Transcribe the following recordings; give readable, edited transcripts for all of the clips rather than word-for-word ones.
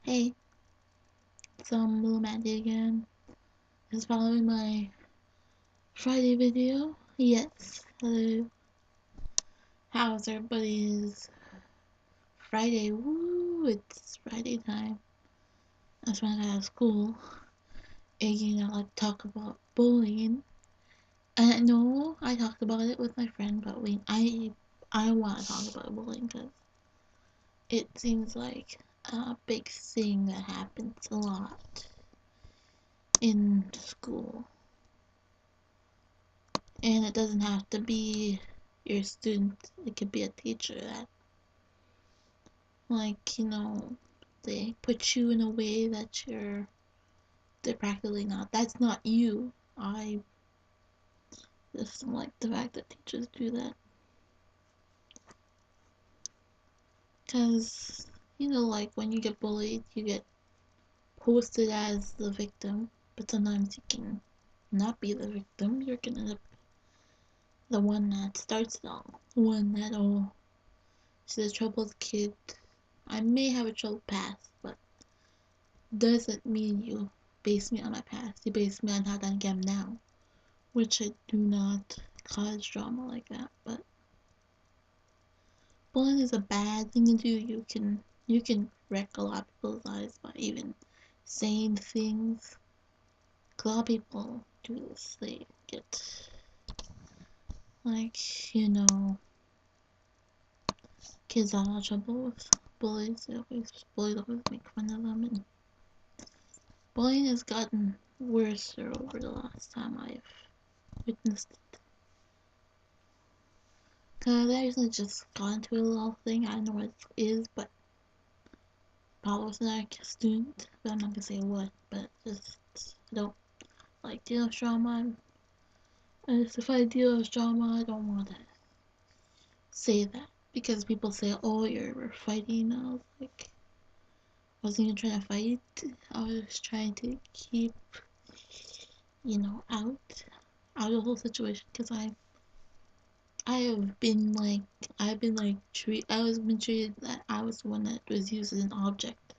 Hey, it's little Mandy again. Is following my Friday video. Yes, hello. How's everybody's Friday? Woo! It's Friday time. That's when I got out of school. And I like to talk about bullying. And I know I talked about it with my friend, but I want to talk about bullying because it seems like a big thing that happens a lot in school. And it doesn't have to be your student. It could be a teacher that, they put you in a way that they're practically not. That's not you. I just don't like the fact that teachers do that. Because, like when you get bullied, you get posted as the victim. But sometimes you can not be the victim. You're gonna end up the one that starts it all. The one that, oh, she's a troubled kid. I may have a troubled past, but doesn't mean you base me on my past. You base me on how I am now, which I do not cause drama like that. But bullying is a bad thing to do. You can wreck a lot of people's lives by even saying things. 'Cause a lot of people do this. They get kids out of trouble with bullies. Bullies always make fun of them, and bullying has gotten worse over the last time I've witnessed it. Cause I recently just got into a little thing. I don't know what it is, but probably was like a student. But I'm not gonna say what. But just I don't like deal with drama. And if I deal with drama, I don't want to say that because people say, "Oh, we're fighting." I was like, I wasn't even trying to fight. I was trying to keep, out of the whole situation because I have been like I was been treated that I was the one that was used as an object.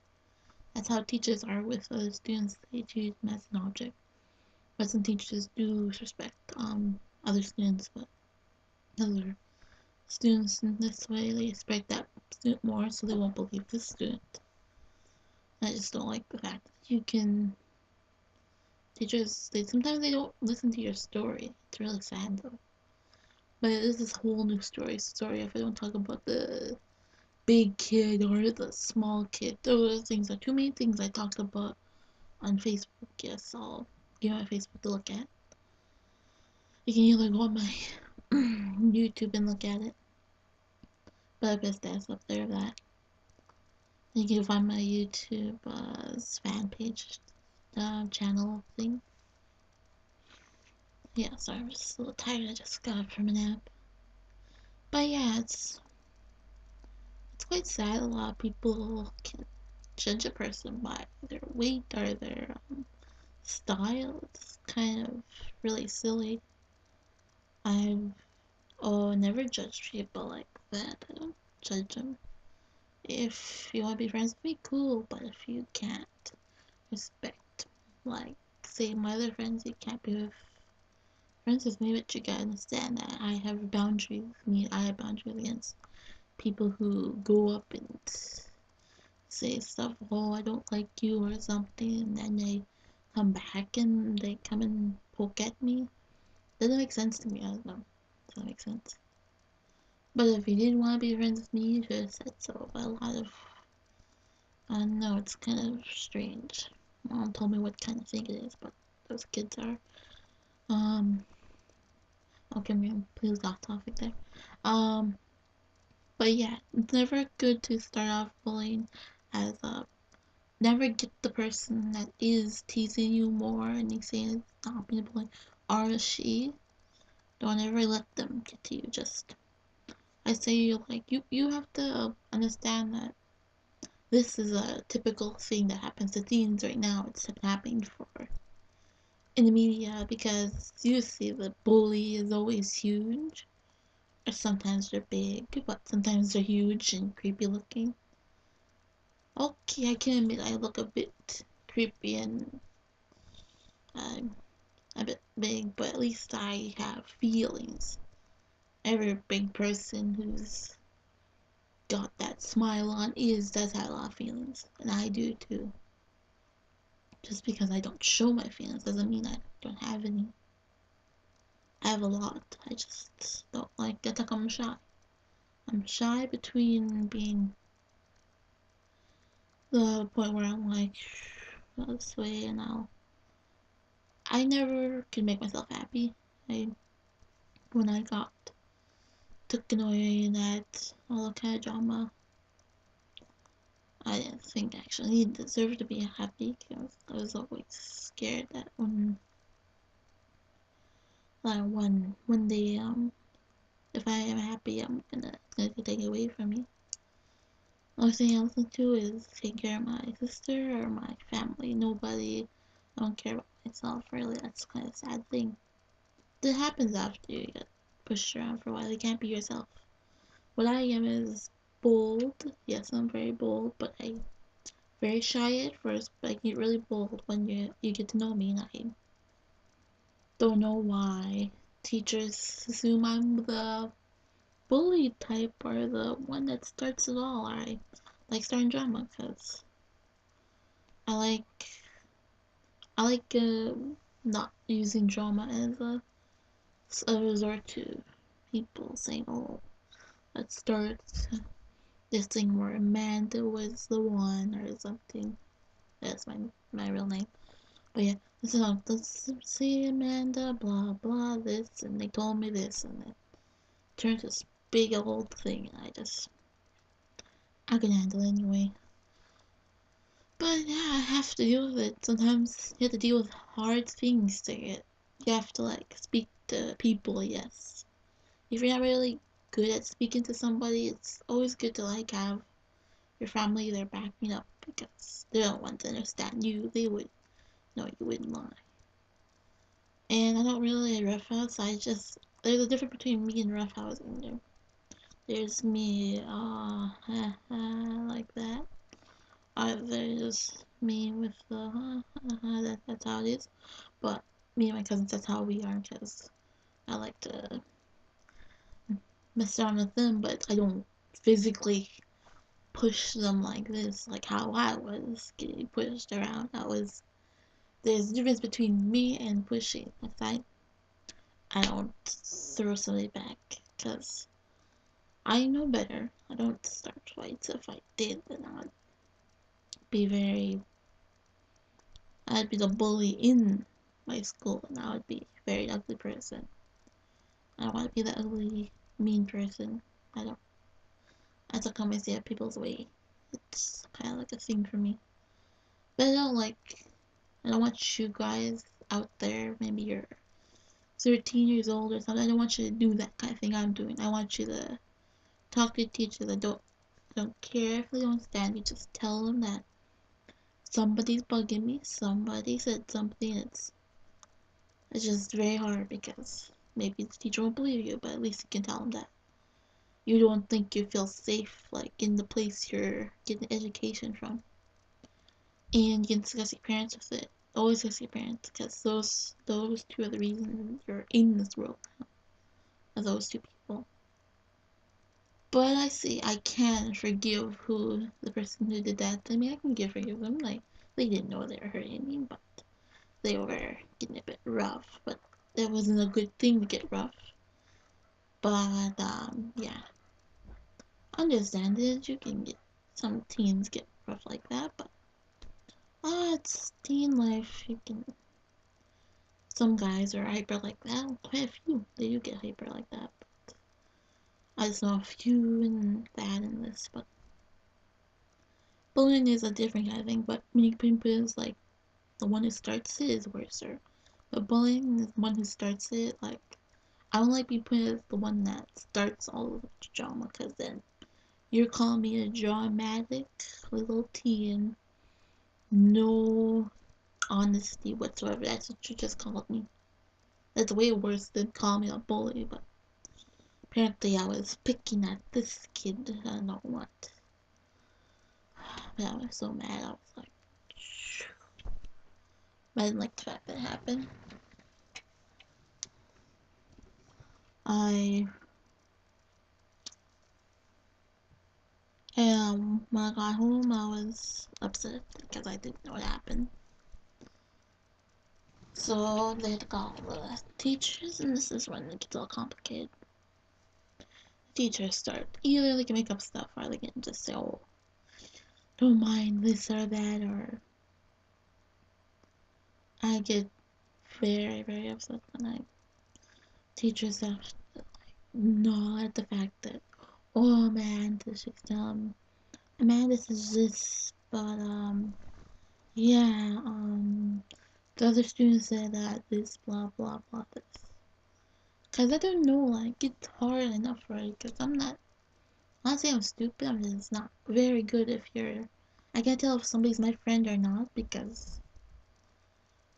That's how teachers are with other students. They treat them as an object. But some teachers do respect other students, but other students in this way they respect that student more, so they won't believe this student. I just don't like the fact that you can teachers sometimes they don't listen to your story. It's really sad though. But this is a whole new story if I don't talk about the big kid or the small kid. Those things are too many things I talked about on Facebook. Yes, I'll give my Facebook to look at. You can either go on my YouTube and look at it, but I guess that's up there. That you can find my YouTube fan page, channel thing. Yeah, sorry, I'm just a little tired. I just got up from a nap. But yeah, it's quite sad. A lot of people can judge a person by their weight or their style. It's kind of really silly. I've never judged people like that. I don't judge them. If you want to be friends with me, cool. But if you can't respect, like, say my other friends, you can't be friends with me, but you gotta understand that I have boundaries. I have boundaries against people who go up and say stuff, oh, I don't like you or something, and then they come back and they come and poke at me. Doesn't make sense to me. I don't know. Doesn't make sense. But if you didn't want to be friends with me, you should have said so. But a lot of, I don't know, it's kind of strange. Mom told me what kind of thing it is, but those kids are. Um, okay, man, please off topic there. Um, but yeah, it's never good to start off bullying as a never get the person that is teasing you more and you say it's not being bullied or she. Don't ever let them get to you. Just I say you have to understand that this is a typical thing that happens to teens right now. It's happening for in the media because you see the bully is always huge. Or sometimes they're big, but sometimes they're huge and creepy looking. Okay, I can admit I look a bit creepy and I'm a bit big, but at least I have feelings. Every big person who's got that smile on does have a lot of feelings, and I do too. Just because I don't show my feelings doesn't mean I don't have any. I have a lot. I just don't like. I think I'm shy. I'm shy between being the point where I'm like this way and I never can make myself happy. I when I got taken away in that all kind of drama, I didn't think actually he deserved to be happy because I was always scared that when they if I am happy I'm gonna take it away from me. Only thing I listen to is take care of my sister or my family. Nobody. I don't care about myself really. That's kind of a sad thing. That happens after you get pushed around for a while. You can't be yourself. What I am is bold. Yes, I'm very bold, but I'm very shy at first. But I get really bold when you get to know me, and I don't know why teachers assume I'm the bully type or the one that starts it all. I like starting drama because I like I like not using drama as a resort to people saying, "Oh, let's start this thing where Amanda was the one or something." That's my real name. But yeah, so let's see Amanda, blah blah this, and they told me this, and it turned this big old thing, and I can handle it anyway. But yeah, I have to deal with it. Sometimes you have to deal with hard things to get. You have to like speak to people, yes. If you're not really good at speaking to somebody, it's always good to like have your family there backing up because they don't want to understand you. They would know you wouldn't lie. And I don't really roughhouse. There's a difference between me and roughhousing. There's me, like that. There's me with the that's how it is. But me and my cousins, that's how we are because I like to mess around with them, but I don't physically push them like this, like how I was getting pushed around. There's a difference between me and pushing. I don't throw somebody back because I know better. I don't start fights. If I did, then be very, I'd be the bully in my school, and I would be a very ugly person. I don't want to be the ugly, mean person. I don't. I don't come and see people's way. It's kind of like a thing for me. But I don't want you guys out there, maybe you're 13 years old or something. I don't want you to do that kind of thing I'm doing. I want you to talk to teachers that don't care if they don't understand you. Just tell them that somebody's bugging me. Somebody said something. It's just very hard because maybe the teacher won't believe you, but at least you can tell them that you don't think you feel safe like in the place you're getting education from. And you can discuss your parents with it. Always discuss your parents because those two are the reasons you're in this world now. Are those two people. But I see I can forgive the person who did that to me. I can forgive them. Like they didn't know they were hurting me, but they were getting a bit rough. But it wasn't a good thing to get rough. But yeah, understand it. You can get some teens get rough like that, but it's teen life. You can. Some guys are hyper like that. Quite a few. They do get hyper like that. But I just know a few and that and this. But bullying is a different kind of thing. But when you put is like the one who starts it is worse. But bullying is the one who starts it. Like I don't like being put as the one that starts all of the drama because then you're calling me a dramatic little T and no honesty whatsoever. That's what you just called me. That's way worse than calling me a bully, but apparently I was picking at this kid. I don't know what. But I was so mad. I was like, I didn't like the fact that it happened. I when I got home, I was upset because I didn't know what happened. So they had to call the teachers, and this is when it gets all complicated. Teachers start either they can make up stuff or they can just say, "Oh, don't mind this or that," or I get very, very upset when I teachers have to, like, gnaw at the fact that, "Oh man, this is man, this is this," but yeah, the other students said that this, blah blah blah this. Cause I don't know, like it's hard enough, right? Cause I'm not saying I'm stupid. I'm just not very good if you're. I can't tell if somebody's my friend or not because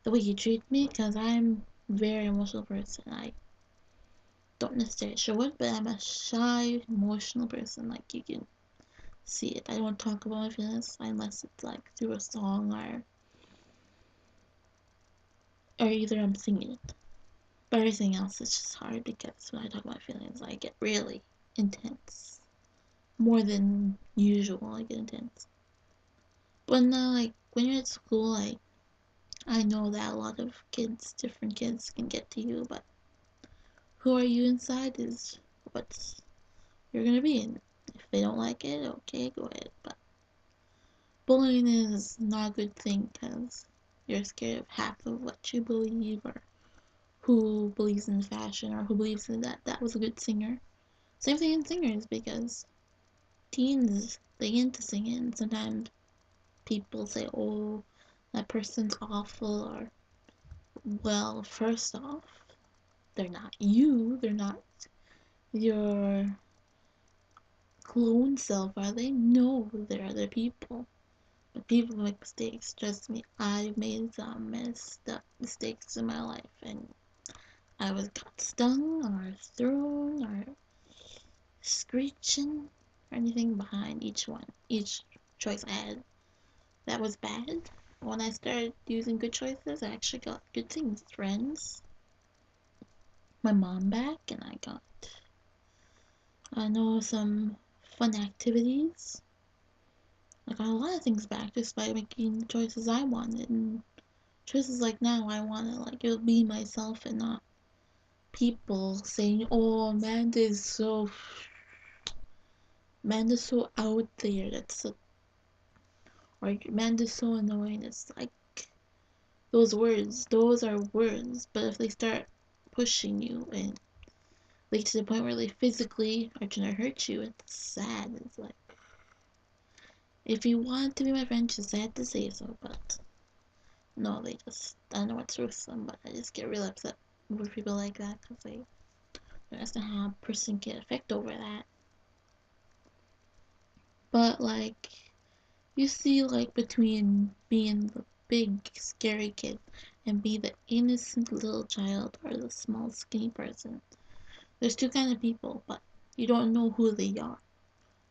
the way you treat me. Cause I'm a very emotional person. I don't necessarily show it, but I'm a shy, emotional person. Like you can see it. I don't talk about my feelings unless it's like through a song or either I'm singing it. But everything else is just hard because when I talk about feelings, I get really intense. More than usual, I get intense. But now, like when you're at school, I know that a lot of kids, different kids, can get to you, but who are you inside is what you're gonna be in. If they don't like it, okay, go ahead. But bullying is not a good thing because you're scared of half of what you believe or who believes in fashion or who believes in that was a good singer. Same thing in singers because teens they get into singing and sometimes people say, "Oh, that person's awful," or well, first off, they're not you, they're not your clone self, are they? No, they're other people. But people make mistakes. Trust me, I've made some messed up mistakes in my life, and I was got stung or thrown or screeching or anything behind each one, each choice I had. That was bad. When I started using good choices, I actually got good things. Friends, my mom back, and I know some fun activities. I got a lot of things back just by making the choices I wanted. And choices like now, I want to like be myself and not people saying, "Oh, Amanda's so out there." That's so, or Amanda's so annoying. It's like those words. Those are words, but if they start pushing you and like to the point where they physically are trying to hurt you, it's sad. It's like if you want to be my friend, just had to say so, but no, they just, I don't know what's with them, but I just get real upset with people like that because they understand how a person can affect over that. But like, you see, like, between being the big, scary kid and be the innocent little child or the small, skinny person, there's two kind of people, but you don't know who they are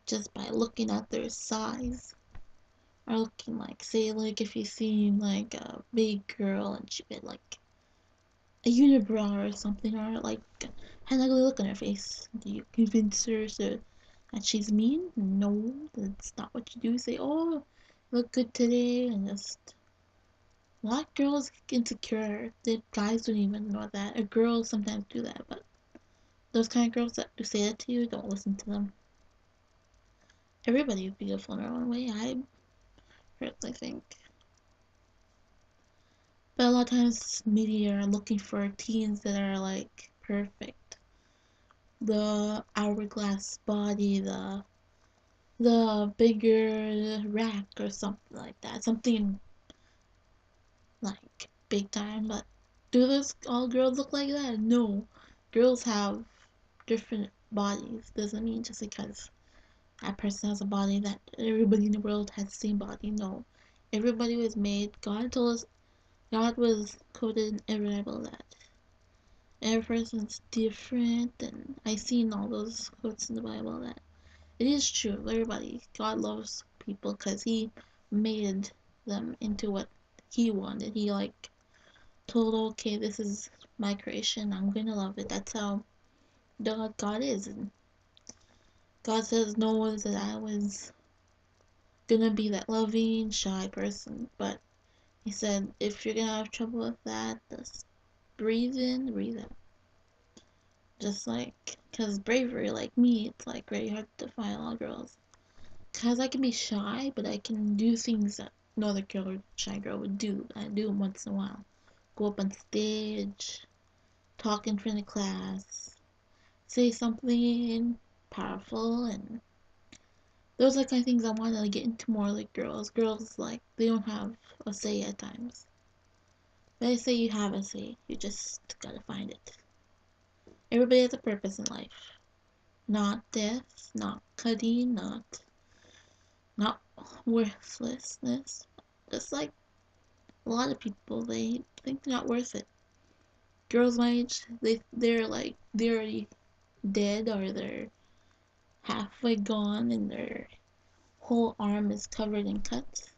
just by looking at their size. Or looking like, say, like, if you see, like, a big girl and she had, like, a unibrow or something, or like had an ugly look on her face. Do you convince her that she's mean? No, that's not what you do. Say, "Oh, look good today," and just a lot of girls get insecure. The guys don't even know that. Or girls sometimes do that, but those kind of girls that do say that to you, don't listen to them. Everybody is beautiful in their own way. I personally think. But a lot of times media are looking for teens that are like perfect. The hourglass body, the bigger rack or something like that. Something like big time. But do those all girls look like that? No. Girls have different bodies. Doesn't mean just because that person has a body that everybody in the world has the same body. No. Everybody was made. God told us, God was coded in every Bible that every person's different, and I seen all those quotes in the Bible that it is true. Everybody, God loves people because he made them into what he wanted. He like told, okay, this is my creation. I'm gonna love it. That's how God is. And God says no one that I was gonna be that loving, shy person. But he said if you're gonna have trouble with that, just breathe in, breathe out. Just like, cause bravery, like me, it's like very hard to find a lot of girls. Cause I can be shy, but I can do things that no other girl or shy girl would do. I do them once in a while. Go up on stage, talk in front of class, say something powerful, and those are the kind of things I want to get into more like girls. Girls, like, they don't have a say at times. But I say you have a say, you just gotta find it. Everybody has a purpose in life. Not death, not cutting, not worthlessness. Just like a lot of people, they think they're not worth it. Girls my age, they're like they're already dead or they're halfway gone and their whole arm is covered in cuts.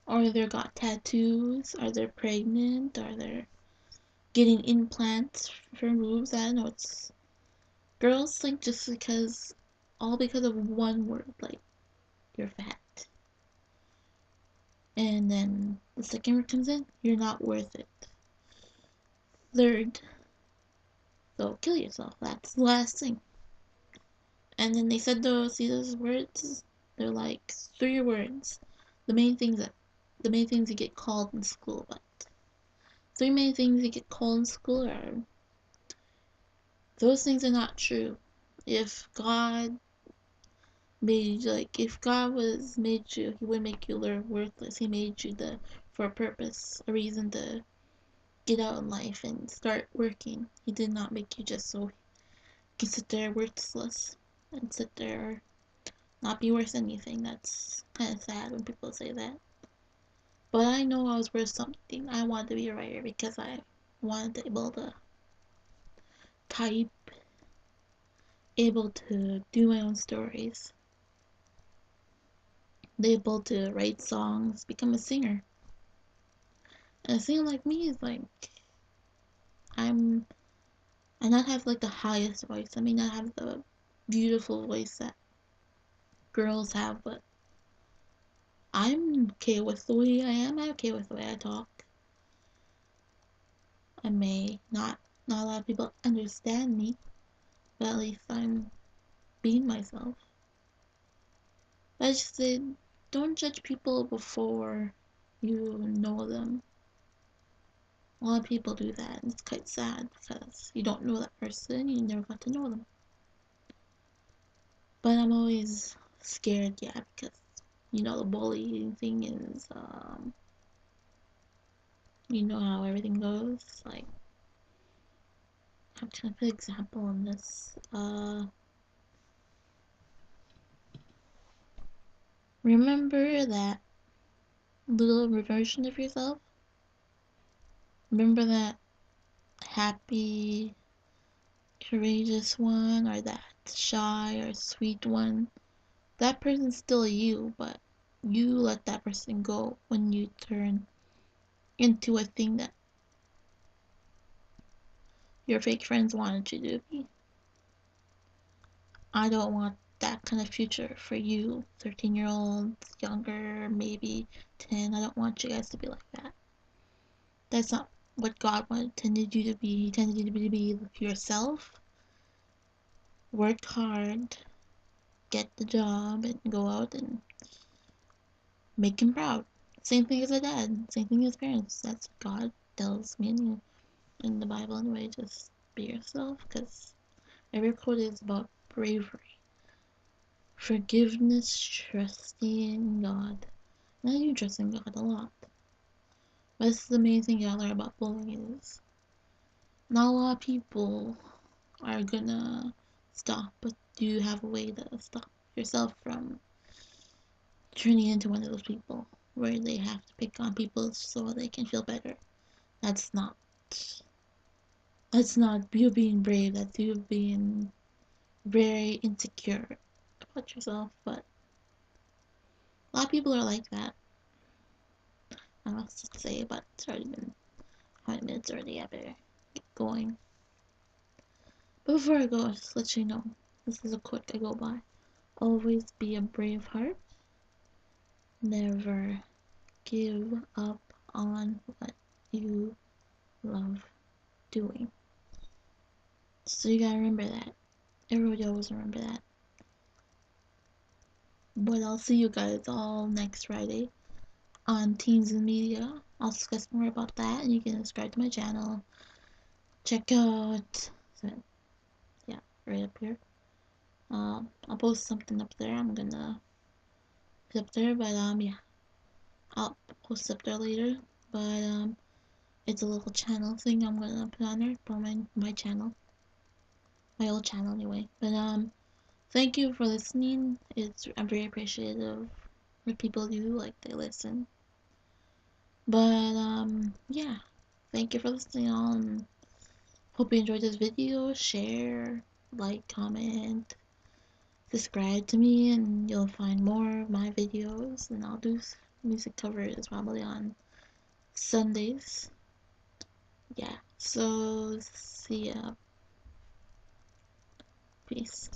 Or they're got tattoos, or they're pregnant, or they're getting implants for boobs. I don't know. It's girls think just because all because of one word, like you're fat. And then the second word comes in, you're not worth it. Third, so kill yourself. That's the last thing. And then they said those words, they're like 3 words. The main things that the main things you get called in school, but 3 main things you get called in school are those things are not true. If God made you, like if God was made you, he wouldn't make you learn worthless. He made you for a purpose, a reason to get out in life and start working. He did not make you just so you can sit there worthless and sit there not be worth anything. That's kind of sad when people say that. But I know I was worth something. I wanted to be a writer because I wanted to be able to type, able to do my own stories, be able to write songs, become a singer. And a singer like me is like, I'm, I not have like the highest voice. I may not have the beautiful voice that girls have, but I'm okay with the way I am. I'm okay with the way I talk. I may not a lot of people understand me, but at least I'm being myself. I just said, don't judge people before you know them. A lot of people do that, and it's quite sad because you don't know that person, you never got to know them. But I'm always scared, yeah, because the bullying thing is, you know how everything goes. Like, I'm trying to put an example on this. Remember that little version of yourself? Remember that happy, courageous one, or that shy or sweet one? That person's still you, but you let that person go when you turn into a thing that your fake friends wanted you to be. I don't want that kind of future for you, 13-year-olds, younger, maybe 10. I don't want you guys to be like that. That's not what God intended you to be. He intended you to be yourself, work hard, get the job, and go out and make him proud. Same thing as a dad, same thing as parents. That's what God tells me and you in the Bible anyway. Just be yourself, because every quote is about bravery, forgiveness, trusting in God. And I do trust in God a lot. But this is the main thing I learned about bullying is not a lot of people are gonna stop, but you have a way to stop yourself from turning into one of those people where they have to pick on people so they can feel better. That's not you being brave, that's you being very insecure about yourself. But A lot of people are like that. I don't know what to say, but it's already been 5 minutes already. I better get going. But before I go, I'll just let you know. This is a quick I go by. Always be a brave heart. Never give up on what you love doing. So you gotta remember that. Everybody always remember that. But I'll see you guys all next Friday on Teens and Media. I'll discuss more about that, and you can subscribe to my channel. Check out, so, yeah, right up here. I'll post something up there. I'm gonna put up there, but yeah, I'll post up there later. But it's a little channel thing I'm gonna put on there for my channel, my old channel anyway. But thank you for listening. I'm very appreciative when people do like they listen. But yeah, thank you for listening all, and hope you enjoyed this video. Share, like, comment, subscribe to me, and you'll find more of my videos. And I'll do music covers probably on Sundays. Yeah, so see ya. Peace.